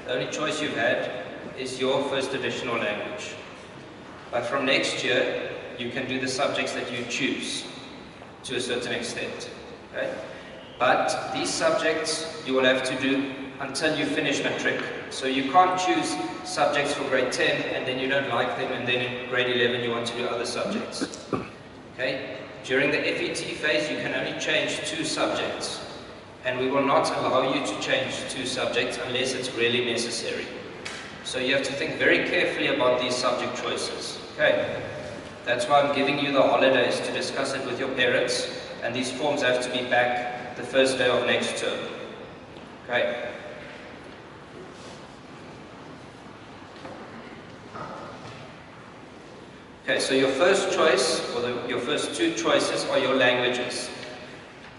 The only choice you've had is your first additional language. But from next year, you can do the subjects that you choose to a certain extent. Okay? But these subjects you will have to do until you finish matric. So you can't choose subjects for grade 10 and then you don't like them and then in grade 11 you want to do other subjects. Okay? During the FET phase you can only change 2 subjects and we will not allow you to change 2 subjects unless it's really necessary. So you have to think very carefully about these subject choices. Okay? That's why I'm giving you the holidays to discuss it with your parents, and these forms have to be back the first day of next term. Okay? Okay, so your first choice, or your first 2 choices are your languages.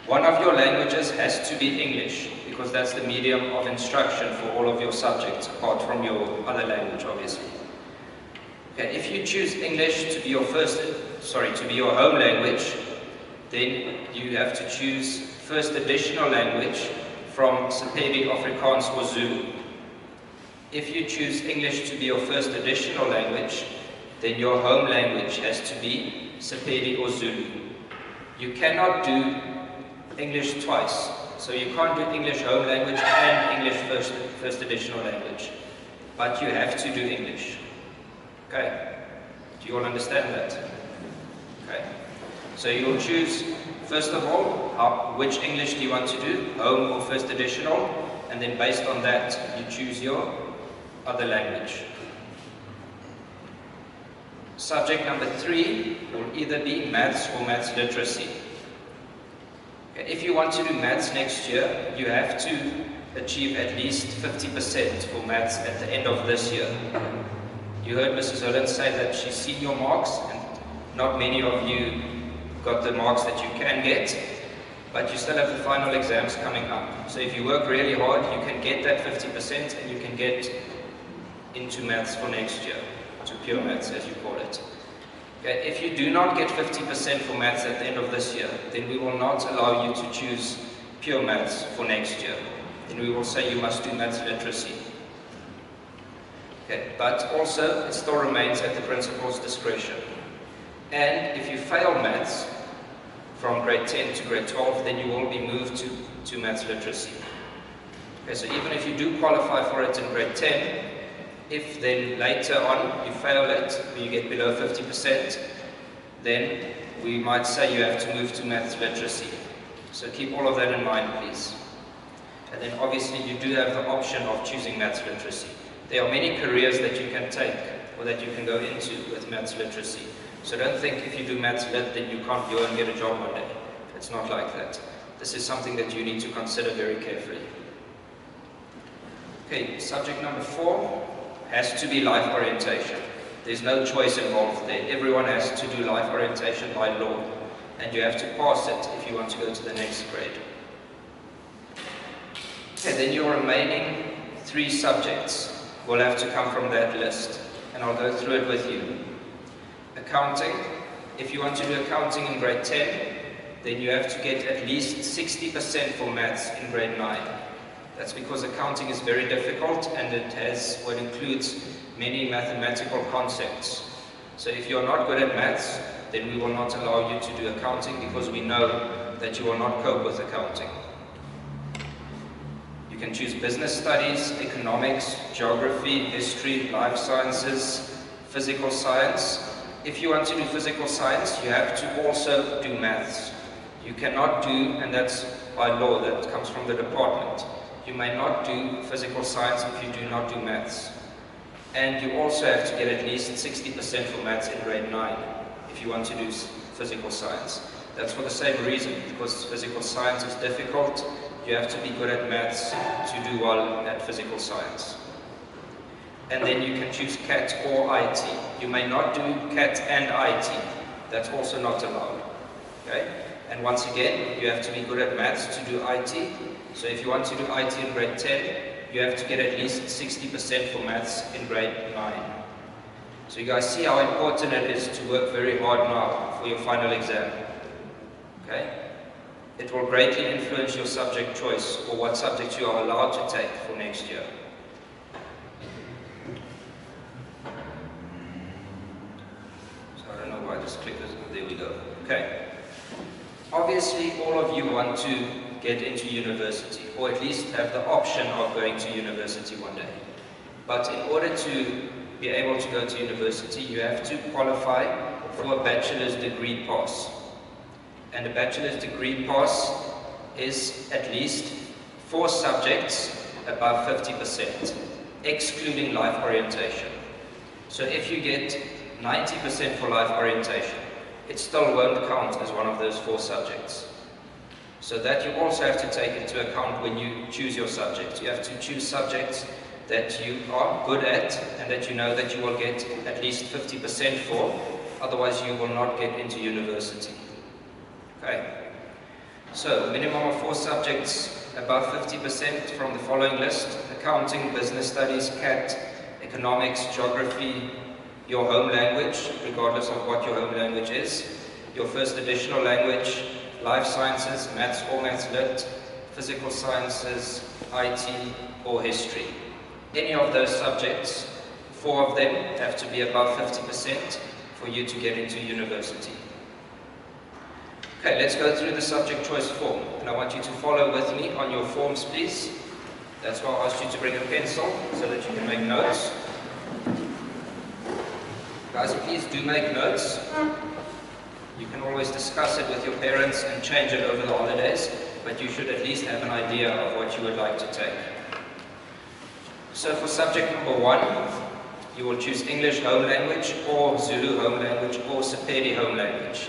One of your languages has to be English, because that's the medium of instruction for all of your subjects, apart from your other language, obviously. Okay, if you choose English to be your to be your home language, then you have to choose first additional language from Sepedi, Afrikaans or Zulu. If you choose English to be your first additional language, then your home language has to be Sepedi or Zulu. You cannot do English twice. So you can't do English home language and English first additional language. But you have to do English. Okay? Do you all understand that? Okay. So you will choose, first of all, which English do you want to do, home or first additional, and then based on that, you choose your other language. Subject number 3 will either be maths or maths literacy. Okay. If you want to do maths next year, you have to achieve at least 50% for maths at the end of this year. You heard Mrs. Holland say that she's seen your marks, and not many of you got the marks that you can get, but you still have the final exams coming up. So if you work really hard, you can get that 50% and you can get into maths for next year, to pure maths as you call it. Okay, if you do not get 50% for maths at the end of this year, then we will not allow you to choose pure maths for next year. Then we will say you must do maths literacy. Okay, but also it still remains at the principal's discretion. And if you fail maths from grade 10 to grade 12, then you will be moved to maths literacy. Okay, so even if you do qualify for it in grade 10, if then later on you fail it, or you get below 50%, then we might say you have to move to maths literacy. So keep all of that in mind, please. And then obviously you do have the option of choosing maths literacy. There are many careers that you can take, or that you can go into with maths literacy. So don't think if you do maths lit, then you can't go and get a job one day. It's not like that. This is something that you need to consider very carefully. Okay, subject number 4 has to be life orientation. There's no choice involved there. Everyone has to do life orientation by law, and you have to pass it if you want to go to the next grade. Okay, then your remaining 3 subjects will have to come from that list, and I'll go through it with you. Accounting. If you want to do accounting in grade 10, then you have to get at least 60% for maths in grade 9. That's because accounting is very difficult and it includes many mathematical concepts. So if you're not good at maths, then we will not allow you to do accounting because we know that you will not cope with accounting. You can choose business studies, economics, geography, history, life sciences, physical science. If you want to do physical science, you have to also do maths. You cannot do, and that's by law, that comes from the department. You may not do physical science if you do not do maths. And you also have to get at least 60% for maths in grade 9 if you want to do physical science. That's for the same reason, because physical science is difficult. You have to be good at maths to do well at physical science. And then you can choose CAT or IT. You may not do CAT and IT. That's also not allowed. Okay? And once again, you have to be good at maths to do IT. So if you want to do IT in grade 10, you have to get at least 60% for maths in grade 9. So you guys see how important it is to work very hard now for your final exam. Okay? It will greatly influence your subject choice or what subjects you are allowed to take for next year. because there we go. Okay. Obviously, all of you want to get into university, or at least have the option of going to university one day. But in order to be able to go to university, you have to qualify for a bachelor's degree pass. And a bachelor's degree pass is at least 4 subjects above 50%, excluding life orientation. So if you get 90% for life orientation, it still won't count as one of those 4 subjects. So that you also have to take into account when you choose your subjects. You have to choose subjects that you are good at and that you know that you will get at least 50% for, otherwise you will not get into university. Okay? So, minimum of 4 subjects above 50% from the following list: accounting, business studies, CAT, economics, geography, your home language, regardless of what your home language is, your first additional language, life sciences, maths or maths lit, physical sciences, IT, or history. Any of those subjects, 4 of them have to be above 50% for you to get into university. Okay, let's go through the subject choice form, and I want you to follow with me on your forms, please. That's why I asked you to bring a pencil so that you can make notes. Guys, please do make notes. You can always discuss it with your parents and change it over the holidays, but you should at least have an idea of what you would like to take. So for subject number 1, you will choose English home language or Zulu home language or Sepedi home language.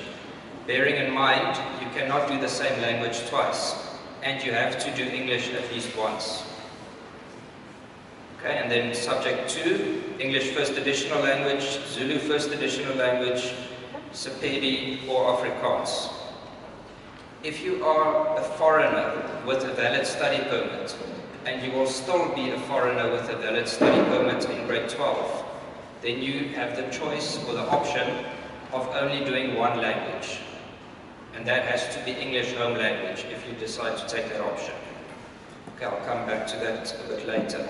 Bearing in mind, you cannot do the same language twice, and you have to do English at least once. Okay, and then subject 2, English first additional language, Zulu first additional language, Sepedi or Afrikaans. If you are a foreigner with a valid study permit, and you will still be a foreigner with a valid study permit in grade 12, then you have the choice or the option of only doing one language. And that has to be English home language if you decide to take that option. Okay, I'll come back to that a bit later.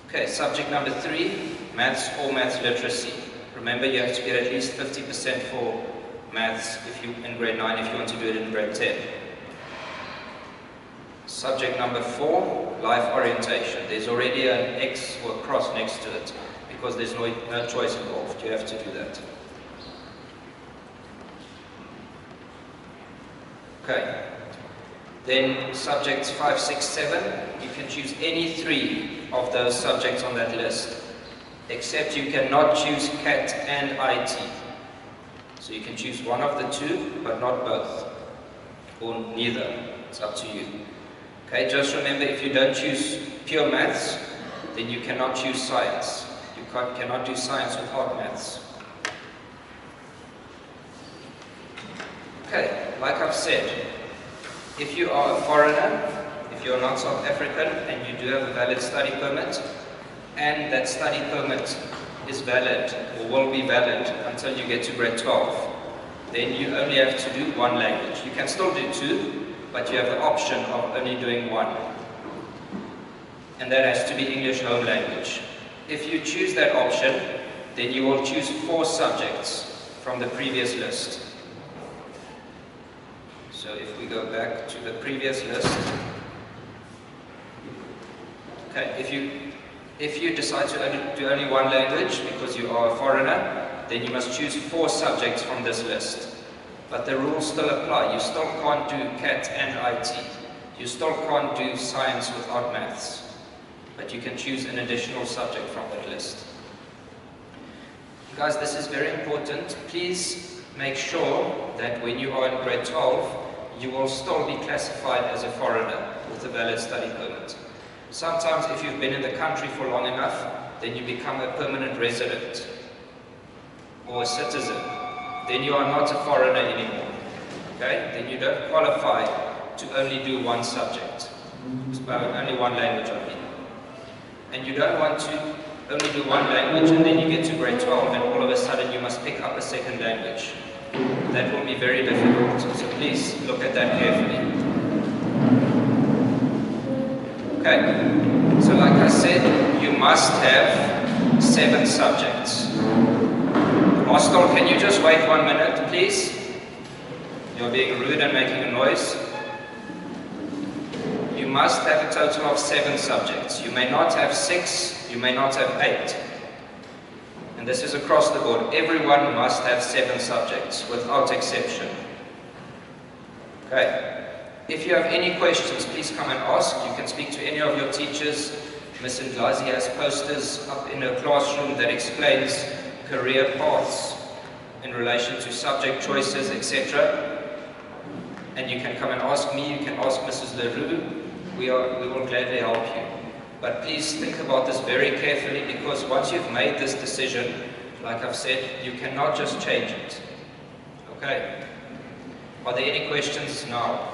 Okay, subject number 3, maths or maths literacy. Remember, you have to get at least 50% for maths if you in grade 9 if you want to do it in grade 10. Subject number 4, life orientation. There's already an X or a cross next to it because there's no choice involved. You have to do that. Okay. Then subjects 5, 6, 7, you can choose any 3 of those subjects on that list, except you cannot choose CAT and IT. So you can choose one of the 2, but not both, or neither. It's up to you. Okay, just remember, if you don't choose pure maths, then you cannot choose science. You cannot do science without maths. Okay, like I've said, if you are a foreigner, if you're not South African and you do have a valid study permit, and that study permit is valid or will be valid until you get to grade 12, then you only have to do one language. You can still do 2, but you have the option of only doing 1. And that has to be English home language. If you choose that option, then you will choose 4 subjects from the previous list. So if we go back to the previous list, okay, if you decide to do only one language because you are a foreigner, then you must choose 4 subjects from this list. But the rules still apply. You still can't do CAT and IT. You still can't do science without maths. But you can choose an additional subject from that list. Guys, this is very important. Please make sure that when you are in grade 12, you will still be classified as a foreigner with a valid study permit. Sometimes if you've been in the country for long enough, then you become a permanent resident or a citizen. Then you are not a foreigner anymore. Okay? Then you don't qualify to only do one subject. Only one language, I mean. And you don't want to only do one language and then you get to grade 12 and all of a sudden you must pick up a second language. That will be very difficult. So please look at that carefully. Okay? So like I said, you must have 7 subjects. Hostel, can you just wait 1 minute, please? You're being rude and making a noise. You must have a total of 7 subjects. You may not have 6, you may not have 8. And this is across the board. Everyone must have 7 subjects, without exception. Okay. If you have any questions, please come and ask. You can speak to any of your teachers. Ms. Ndlazi has posters up in her classroom that explains career paths in relation to subject choices, etc. And you can come and ask me, you can ask Mrs. LaRue. We will gladly help you. But please think about this very carefully, because once you've made this decision, like I've said, you cannot just change it. Okay? Are there any questions now?